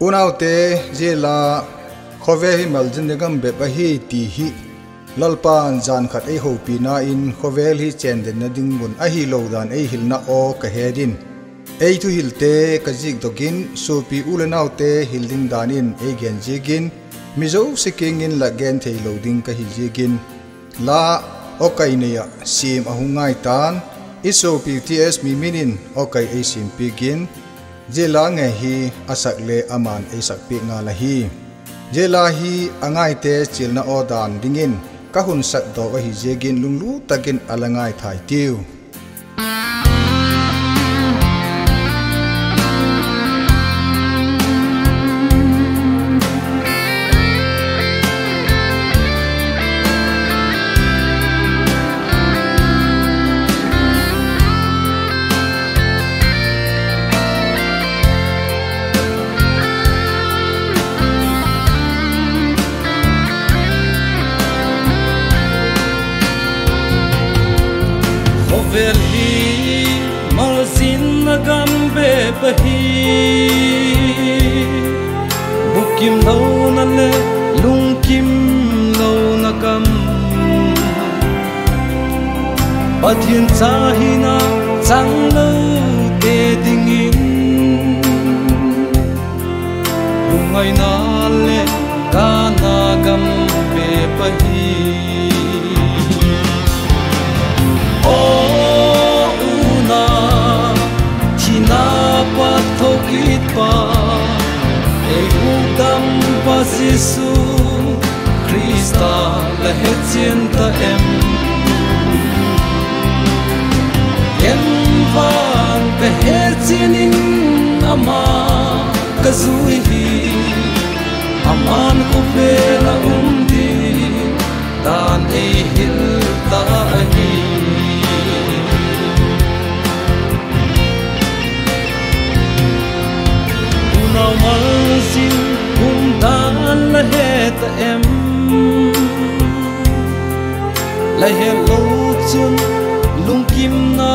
unaute jela khove hi maljin negam be bahi ti hi lalpan jan khat ei ho pina in khovel hi chen den na ding bun a hi lo dan ei hilna o ka hedin ei thu hilte ka jik dokin sopi ulenaute hilding danin ei gen jigin mizo siking in la gen thei loading ka hiljigin la okai neya sim ahungai tan isopi ts mi minin okai ei sim pigin jela nge hi asakle aman ei sakpi nga la hi jela hi angai te chilna odan dingin ka hun sat do wa hi jegin lunglu takin alangai thai tiu Khovel hi malzin nagam be bahi bukim lo na le lungkim lo na kam pathin chahina chang lo te dingin lungai na le kana gam be bahi pa ei udam pa Giêsu Christa la hetien ta em yen van pe hetien in ama kazui hi aman ko pe la undi dan ei hil ta hi malzin dan la het em la hello chun lungkim na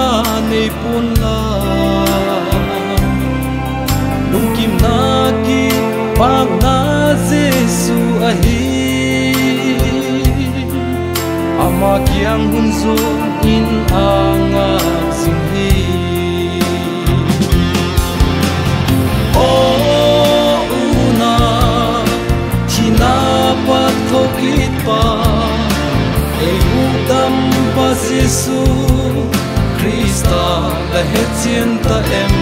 nei pun la lungkim na ki pag na Giêsu ahi ama kyang hun zo in anga sing hi thokit pa ei udam pa Giêsu Christa la hetien ta em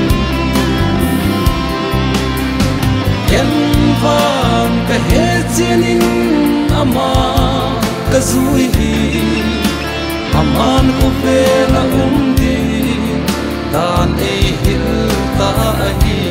yen van ka hetien in ama ka zui hi aman ko pe la undi dan ei hil ta hi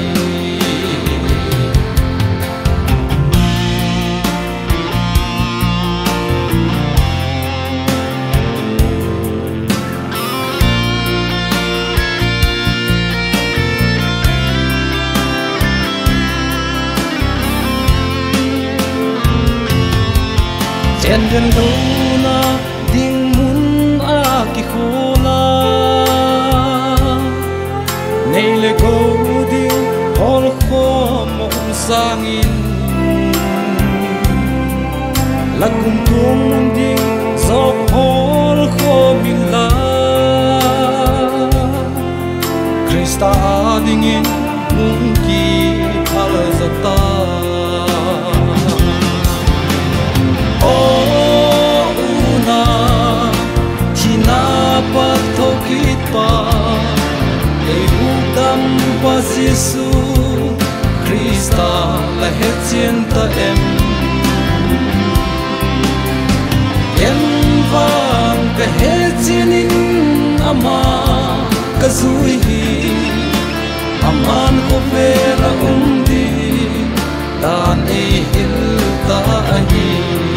en den luna ding mun a ki khula nei le go ding hol khom sangin la kum tum ding zok hol khom la Christa ding in mun ki al zata thokit pa ei udam pa Giêsu Christa la hetien ta em yen van ka hetien in ama ka zui hi aman ko pe la undi dan ei hil ta hi